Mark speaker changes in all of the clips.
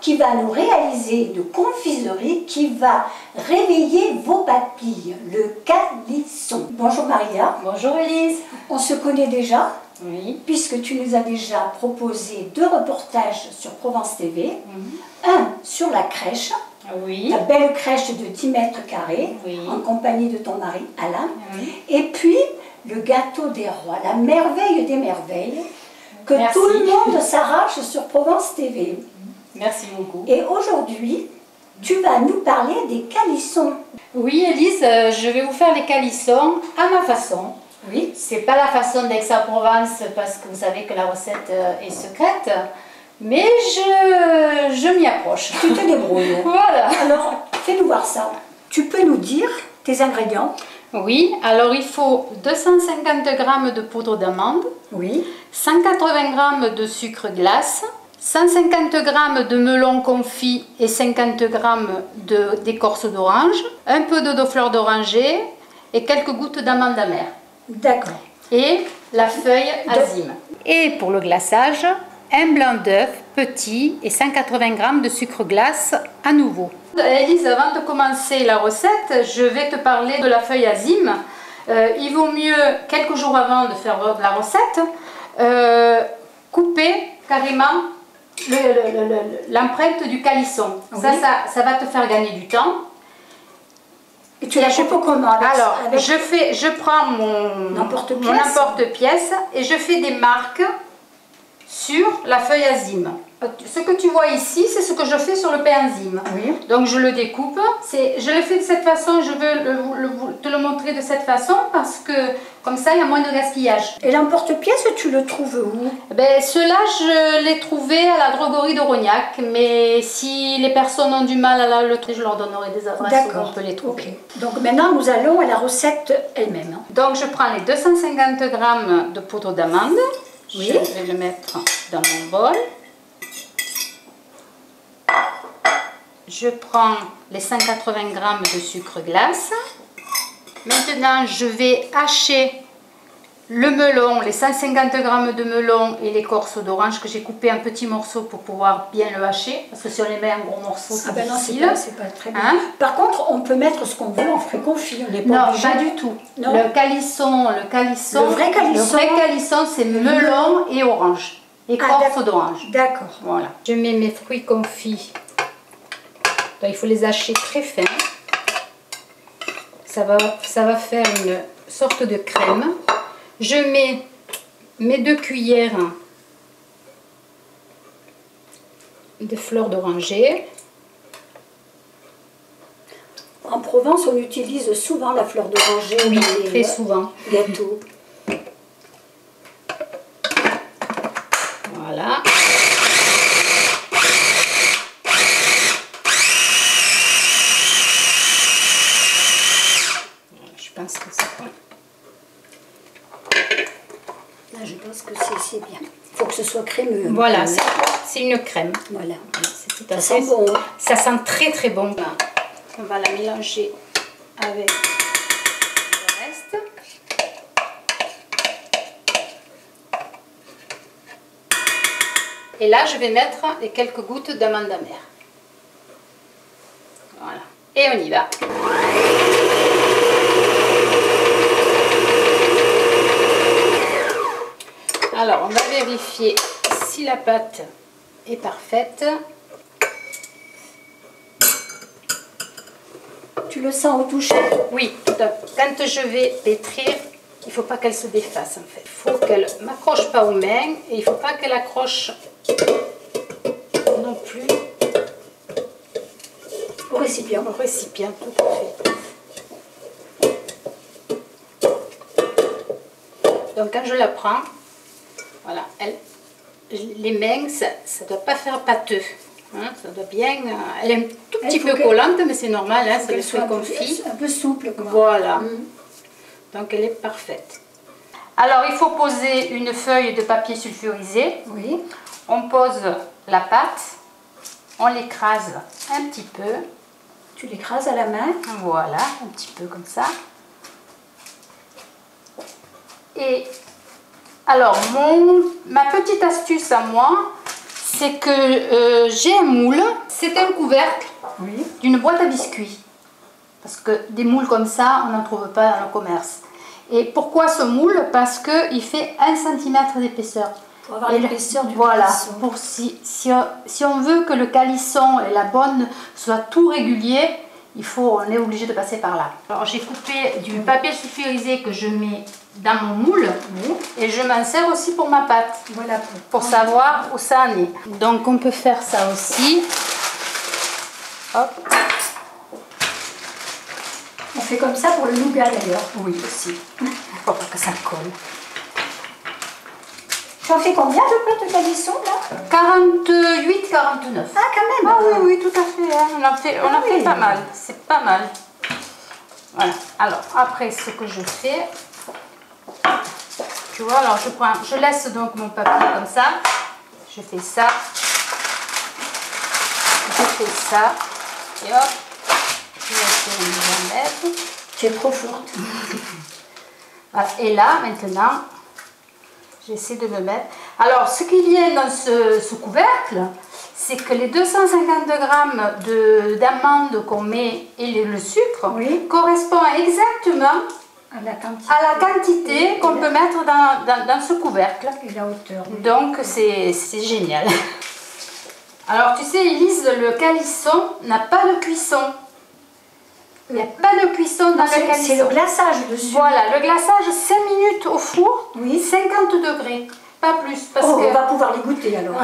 Speaker 1: qui va nous réaliser une confiserie qui va réveiller vos papilles, le calisson. Bonjour Maria.
Speaker 2: Bonjour Elise.
Speaker 1: On se connaît déjà,
Speaker 2: Oui.
Speaker 1: puisque tu nous as déjà proposé 2 reportages sur Provence TV. Un sur la crèche,
Speaker 2: Oui.
Speaker 1: ta belle crèche de 10 mètres carrés,
Speaker 2: Oui.
Speaker 1: en compagnie de ton mari Alain.
Speaker 2: Oui.
Speaker 1: Et puis, le gâteau des rois, la merveille des merveilles, que
Speaker 2: Merci.
Speaker 1: tout le monde s'arrache sur Provence TV.
Speaker 2: Merci beaucoup.
Speaker 1: Et aujourd'hui, tu vas nous parler des calissons.
Speaker 2: Oui Elise, je vais vous faire les calissons à ma façon.
Speaker 1: Oui.
Speaker 2: C'est pas la façon d'Aix-en-Provence parce que vous savez que la recette est secrète, mais je m'y approche.
Speaker 1: Tu te débrouilles.
Speaker 2: Voilà.
Speaker 1: Alors, fais-nous voir ça. Tu peux nous dire tes ingrédients?
Speaker 2: Oui, alors il faut 250 g de poudre d'amande,
Speaker 1: Oui.
Speaker 2: 180 g de sucre glace, 150 g de melon confit et 50 g d'écorce d'orange, un peu d'eau de fleur d'oranger et quelques gouttes d'amande amère.
Speaker 1: D'accord.
Speaker 2: Et la feuille azime. Et pour le glaçage, un blanc d'œuf petit et 180 g de sucre glace à nouveau. Elise, avant de commencer la recette, je vais te parler de la feuille azime. Il vaut mieux, quelques jours avant de faire la recette, couper carrément l'empreinte du calisson.
Speaker 1: Oui.
Speaker 2: Ça va te faire gagner du temps.
Speaker 1: Et tu la coupes comment?
Speaker 2: Alors, je prends mon emporte-pièce et je fais des marques sur la feuille azime. Ce que tu vois ici, c'est ce que je fais sur le pain azime.
Speaker 1: Oui.
Speaker 2: Donc je le découpe. Je le fais de cette façon, je veux te le montrer de cette façon parce que comme ça il y a moins de gaspillage.
Speaker 1: Et l'emporte-pièce, tu le trouves où?
Speaker 2: Ben, ceux-là, je l'ai trouvé à la droguerie de Rognac, mais si les personnes ont du mal à le trouver, je leur donnerai des adresses où on peut les trouver.
Speaker 1: Okay. Donc maintenant, nous allons à la recette elle-même.
Speaker 2: Donc je prends les 250 g de poudre d'amande.
Speaker 1: Oui.
Speaker 2: Je vais le mettre dans mon bol. Je prends les 180 g de sucre glace. Maintenant, je vais hacher le melon, les 150 g de melon et l'écorce d'orange que j'ai coupé en petits morceaux pour pouvoir bien le hacher. Parce que si on les met en gros morceaux, c'est difficile.
Speaker 1: Non, c'est pas très bien. Hein? Par contre, on peut mettre ce qu'on veut en fruits confits.
Speaker 2: Non, pas du tout.
Speaker 1: Non.
Speaker 2: Le calisson, le vrai calisson, c'est melon et orange. Écorce d'orange.
Speaker 1: D'accord.
Speaker 2: Voilà. Je mets mes fruits confits. Donc, il faut les hacher très fins. Ça va faire une sorte de crème. Je mets mes 2 cuillères de fleurs d'oranger.
Speaker 1: En Provence, on utilise souvent la fleur d'oranger.
Speaker 2: Oui, très souvent.
Speaker 1: Gâteau.
Speaker 2: Voilà. Je pense que c'est bon.
Speaker 1: Là, je pense que c'est bien. Il faut que ce soit crémeux.
Speaker 2: Voilà, c'est une crème.
Speaker 1: Voilà.
Speaker 2: C'est tout à
Speaker 1: Ça
Speaker 2: fait
Speaker 1: sent bon.
Speaker 2: Ça sent très très bon. On va la mélanger avec le reste. Et là, je vais mettre les quelques gouttes d'amande amère. Voilà. Et on y va. Alors, on va vérifier si la pâte est parfaite.
Speaker 1: Tu le sens au toucher?
Speaker 2: Oui, tout à fait. Quand je vais pétrir, il ne faut pas qu'elle se défasse en fait. Il faut qu'elle ne m'accroche pas aux mains et il ne faut pas qu'elle accroche non plus
Speaker 1: au récipient.
Speaker 2: Au récipient, tout à fait. Donc quand je la prends, voilà, les mains, ça ne doit pas faire pâteux. Hein, ça doit bien, elle est un tout petit peu collante, mais c'est normal, hein, c'est le fruit confit.
Speaker 1: Un peu souple. Quoi.
Speaker 2: Voilà. Donc elle est parfaite. Alors il faut poser une feuille de papier sulfurisé.
Speaker 1: Oui.
Speaker 2: On pose la pâte, on l'écrase un petit peu.
Speaker 1: Tu l'écrases à la main.
Speaker 2: Voilà, un petit peu comme ça. Et alors ma petite astuce à moi, c'est que j'ai un moule, c'est un couvercle d'une boîte à biscuits. Parce que des moules comme ça, on n'en trouve pas dans le commerce. Et pourquoi ce moule? Parce qu'il fait 1 cm d'épaisseur.
Speaker 1: Pour avoir l'épaisseur du
Speaker 2: voilà,
Speaker 1: calisson.
Speaker 2: pour si on veut que le calisson et la bonne soit tout régulier, on est obligé de passer par là. Alors j'ai coupé du papier sulfurisé que je mets dans mon moule et je m'en sers aussi pour ma pâte.
Speaker 1: Voilà,
Speaker 2: pour savoir où ça en est. Donc on peut faire ça aussi. Hop.
Speaker 1: On fait comme ça pour le nougat d'ailleurs.
Speaker 2: Oui, aussi. Pour pas que ça colle.
Speaker 1: Tu en fais combien de pâtes de calisson là?
Speaker 2: 48, 49.
Speaker 1: Ah quand même.
Speaker 2: Ah oui, oui, tout à fait. Hein. On en fait pas mal. C'est pas mal. Voilà. Alors après, ce que je fais, tu vois, alors je laisse donc mon papier comme ça. Je fais ça. Je fais ça. Et hop. Je vais essayer de m'en mettre.
Speaker 1: Tu es trop forte.
Speaker 2: Voilà. Et là, maintenant, j'essaie de me mettre. Alors, ce qui vient dans ce couvercle, c'est que les 250 g d'amandes qu'on met et le sucre correspond exactement
Speaker 1: à
Speaker 2: la quantité qu'on peut mettre dans ce couvercle.
Speaker 1: Et la hauteur.
Speaker 2: Donc, c'est génial. Alors, tu sais, Élise, le calisson n'a pas de cuisson. Il n'y a pas de cuisson dans le calisson.
Speaker 1: C'est le glaçage dessus.
Speaker 2: Voilà, le glaçage 5 minutes au four, 50 degrés, pas plus. Parce que,
Speaker 1: on va pouvoir les goûter alors.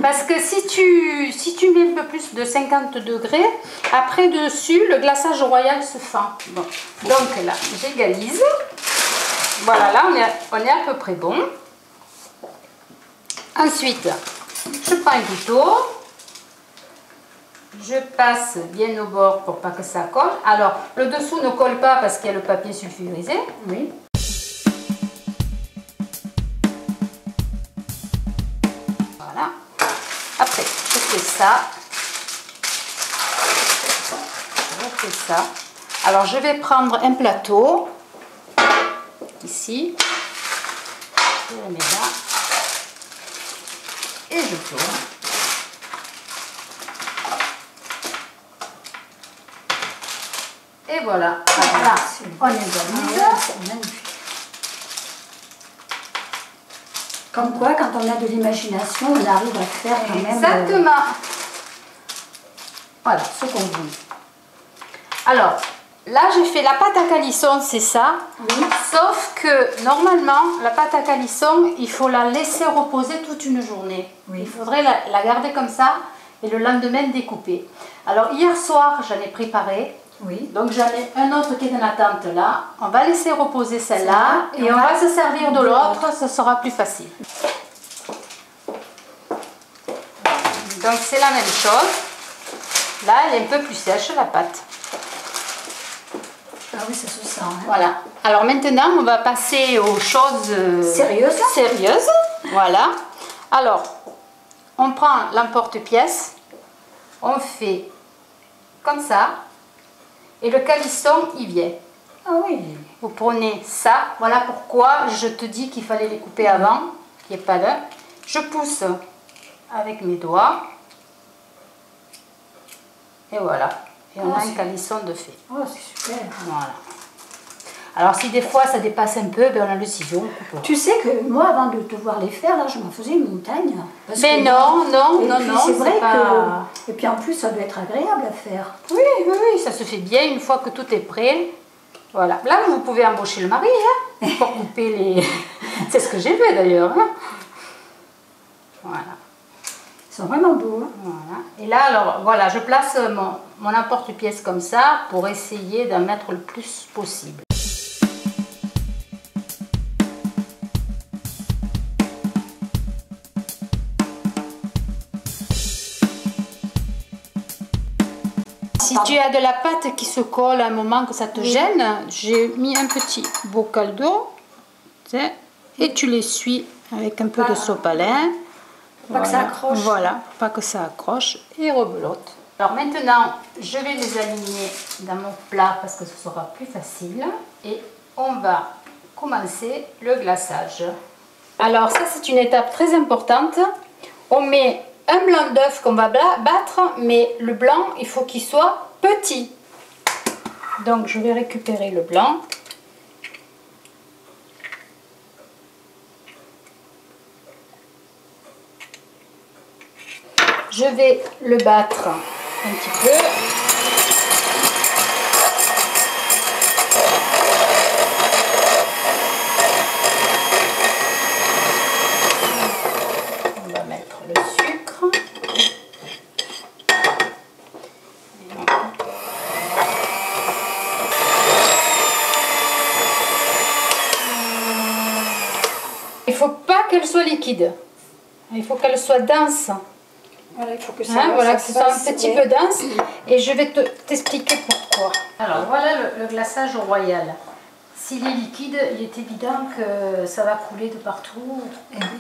Speaker 2: Parce que si tu mets un peu plus de 50 degrés, après dessus, le glaçage royal se fend. Bon. Donc là, j'égalise. Voilà, là on est à peu près bon. Ensuite, je prends un couteau. Je passe bien au bord pour pas que ça colle. Alors, le dessous ne colle pas parce qu'il y a le papier sulfurisé.
Speaker 1: Oui.
Speaker 2: Voilà. Après, je fais ça. Je fais ça. Alors, je vais prendre un plateau. Ici. Je le mets là. Et je tourne. Et voilà, on égalise.
Speaker 1: Comme quoi, quand on a de l'imagination, on arrive à faire quand même...
Speaker 2: Exactement. Voilà, ce qu'on veut. Alors, là, j'ai fait la pâte à calisson, c'est ça.
Speaker 1: Oui.
Speaker 2: Sauf que, normalement, la pâte à calisson, il faut la laisser reposer toute une journée.
Speaker 1: Oui.
Speaker 2: Il faudrait la garder comme ça et le lendemain découper. Alors, hier soir, j'en ai préparé.
Speaker 1: Oui.
Speaker 2: Donc j'en ai un autre qui est en attente là. On va laisser reposer celle-là et on va se servir de l'autre, ce sera plus facile. Donc c'est la même chose. Là, elle est un peu plus sèche la pâte.
Speaker 1: Ah oui, ça se sent. Hein.
Speaker 2: Voilà. Alors maintenant, on va passer aux choses sérieuses. Voilà. Alors, on prend l'emporte-pièce, on fait comme ça. Et le calisson, il vient.
Speaker 1: Ah oui.
Speaker 2: Vous prenez ça. Voilà pourquoi je te dis qu'il fallait les couper avant, qu'il n'y ait pas d'œuf. Je pousse avec mes doigts. Et voilà. Et on a un calisson de fait.
Speaker 1: Oh, c'est super.
Speaker 2: Voilà. Alors si des fois ça dépasse un peu, ben on a le ciseau, on coupe.
Speaker 1: Tu sais que moi, avant de te voir les faire, là, je m'en faisais une montagne.
Speaker 2: Mais non,
Speaker 1: c'est vrai
Speaker 2: pas...
Speaker 1: que... Et puis en plus, ça doit être agréable à faire.
Speaker 2: Oui, ça se fait bien une fois que tout est prêt. Voilà. Là, vous pouvez embaucher le mari hein, pour couper les... C'est ce que j'ai fait d'ailleurs. Hein. Voilà.
Speaker 1: Ils sont vraiment beaux. Hein.
Speaker 2: Voilà. Et là, alors, voilà, je place mon emporte-pièce comme ça pour essayer d'en mettre le plus possible. Si tu as de la pâte qui se colle à un moment que ça te gêne, j'ai mis un petit bocal d'eau et tu l'essuies avec un peu de sopalin.
Speaker 1: Pour pas que ça accroche.
Speaker 2: Voilà, pour pas que ça accroche et rebelote. Alors maintenant, je vais les aligner dans mon plat parce que ce sera plus facile. Et on va commencer le glaçage. Alors ça, c'est une étape très importante. on met un blanc d'œuf qu'on va battre, mais le blanc, il faut qu'il soit petit. Donc je vais récupérer le blanc. Je vais le battre un petit peu. On va mettre le sucre. Il ne faut pas qu'elle soit liquide. Il faut qu'elle soit dense.
Speaker 1: Voilà, il faut que
Speaker 2: voilà, que ce soit un petit peu dense. Et je vais t'expliquer pourquoi. Alors voilà le glaçage royal. S'il est liquide, il est évident que ça va couler de partout.
Speaker 1: Et oui,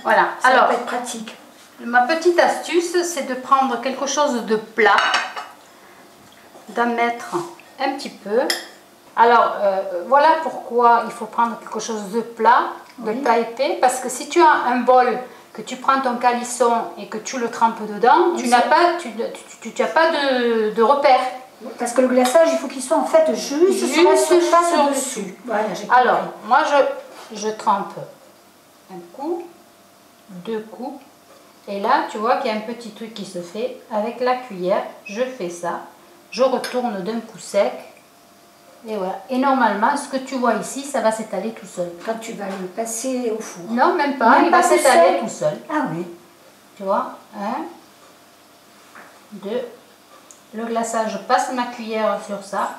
Speaker 2: voilà.
Speaker 1: Ça
Speaker 2: alors,
Speaker 1: va être pratique.
Speaker 2: Ma petite astuce, c'est de prendre quelque chose de plat, d'en mettre un petit peu. Alors, voilà pourquoi il faut prendre quelque chose de plat, de taille épais, parce que si tu as un bol, que tu prends ton calisson et que tu le trempes dedans, tu n'as pas, de repère.
Speaker 1: Parce que le glaçage, il faut qu'il soit en fait juste sur la surface dessus. Voilà,
Speaker 2: alors, moi je trempe un coup, 2 coups, et là tu vois qu'il y a un petit truc qui se fait. Avec la cuillère, je fais ça, je retourne d'un coup sec, et voilà. Et normalement, ce que tu vois ici, ça va s'étaler tout seul.
Speaker 1: Quand tu vas le passer au four.
Speaker 2: Non, même pas, il va s'étaler tout seul.
Speaker 1: Ah oui.
Speaker 2: Tu vois, 1, 2, le glaçage, je passe ma cuillère sur ça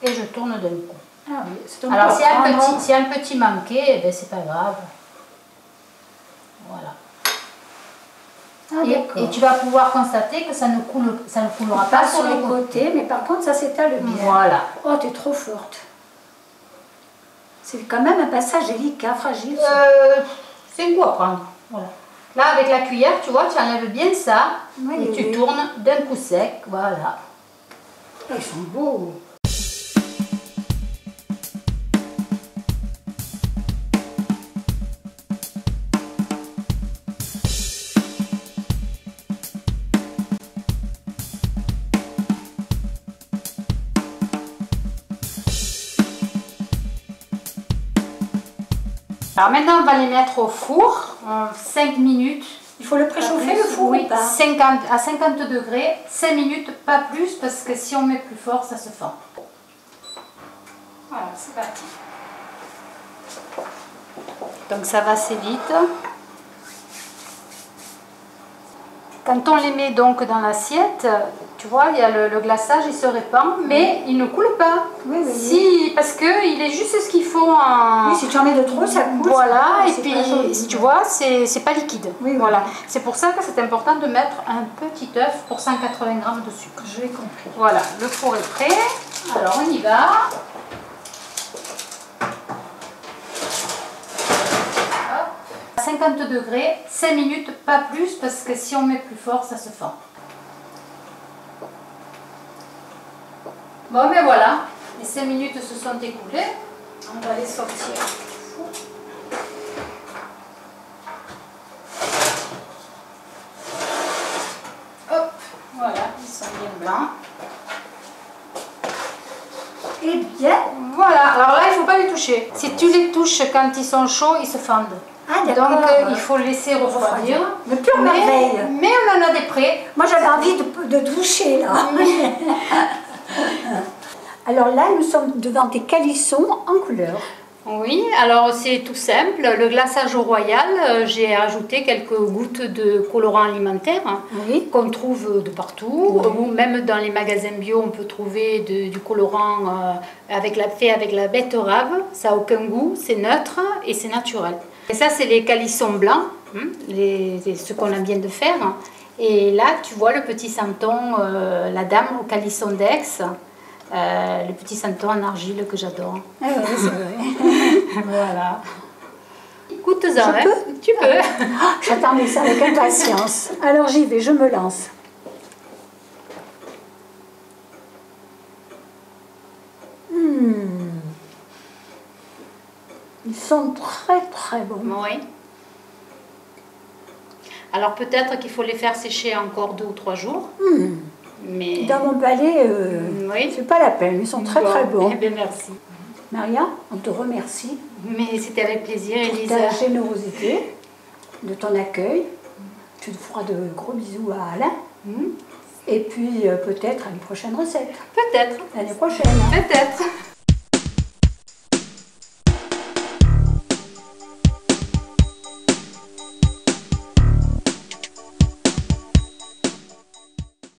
Speaker 2: et je tourne d'un coup.
Speaker 1: Ah oui.
Speaker 2: Alors s'il y a un petit manqué, eh ben, c'est pas grave. Voilà.
Speaker 1: Ah,
Speaker 2: et tu vas pouvoir constater que ça ne coulera pas
Speaker 1: sur les côtés, mais par contre ça s'étale bien.
Speaker 2: Voilà.
Speaker 1: Oh, t'es trop forte. C'est quand même un passage délicat, fragile.
Speaker 2: C'est beau à prendre. Voilà. Là, avec la cuillère, tu vois, tu enlèves bien ça et tu tournes d'un coup sec. Voilà.
Speaker 1: Ils sont beaux.
Speaker 2: Alors maintenant, on va les mettre au four, 5 minutes.
Speaker 1: Il faut le préchauffer le four
Speaker 2: oui,
Speaker 1: ou pas?
Speaker 2: 50, à 50 degrés, 5 minutes, pas plus, parce que si on met plus fort, ça se fend. Voilà, c'est parti. Donc ça va assez vite. Quand on les met donc dans l'assiette, tu vois, il y a le glaçage, il se répand, mais il ne coule pas.
Speaker 1: Oui, oui,
Speaker 2: si, parce qu'il est juste ce qu'il faut en...
Speaker 1: Oui, si tu en mets de trop, ça coule.
Speaker 2: Voilà, et puis tu vois, c'est pas liquide.
Speaker 1: Oui,
Speaker 2: voilà. C'est pour ça que c'est important de mettre un petit œuf pour 180 g de sucre.
Speaker 1: J'ai compris.
Speaker 2: Voilà, le four est prêt. Alors on y va. À 50 degrés, 5 minutes, pas plus, parce que si on met plus fort, ça se fend. Bon, mais voilà, les 5 minutes se sont écoulées. On va les sortir. Hop, voilà, ils sont bien blancs.
Speaker 1: Eh bien,
Speaker 2: voilà, alors là, il ne faut pas les toucher. Si tu les touches quand ils sont chauds, ils se fendent.
Speaker 1: ah, d'accord.
Speaker 2: Donc, il faut laisser refroidir.
Speaker 1: Mais pure merveille.
Speaker 2: Mais on en a des prêts.
Speaker 1: Moi, j'avais envie de toucher, là. Alors là, nous sommes devant des calissons en couleur.
Speaker 2: Oui, alors c'est tout simple. Le glaçage au royal, j'ai ajouté quelques gouttes de colorant alimentaire qu'on trouve de partout. Ou même dans les magasins bio, on peut trouver du colorant fait avec la betterave. Ça n'a aucun goût, c'est neutre et c'est naturel. Et ça, c'est les calissons blancs, ce qu'on vient de faire. Et là, tu vois le petit santon, la dame au calisson d'Aix. Le petit santon en argile que j'adore.
Speaker 1: Ah oui, c'est vrai.
Speaker 2: Voilà. Écoute-en, hein. Tu peux.
Speaker 1: J'attendais ça avec impatience. Alors j'y vais, je me lance. Ils sont très très bons.
Speaker 2: Oui. Alors peut-être qu'il faut les faire sécher encore 2 ou 3 jours. Mais...
Speaker 1: Dans mon palais,
Speaker 2: oui.
Speaker 1: c'est pas la peine, ils sont très très bons.
Speaker 2: Eh bien, merci.
Speaker 1: Maria, on te remercie
Speaker 2: Mais c'était avec plaisir,
Speaker 1: pour
Speaker 2: Elisa.
Speaker 1: ta générosité, de ton accueil. Tu te feras de gros bisous à Alain. Et puis peut-être à une prochaine recette.
Speaker 2: Peut-être.
Speaker 1: L'année prochaine.
Speaker 2: Peut-être.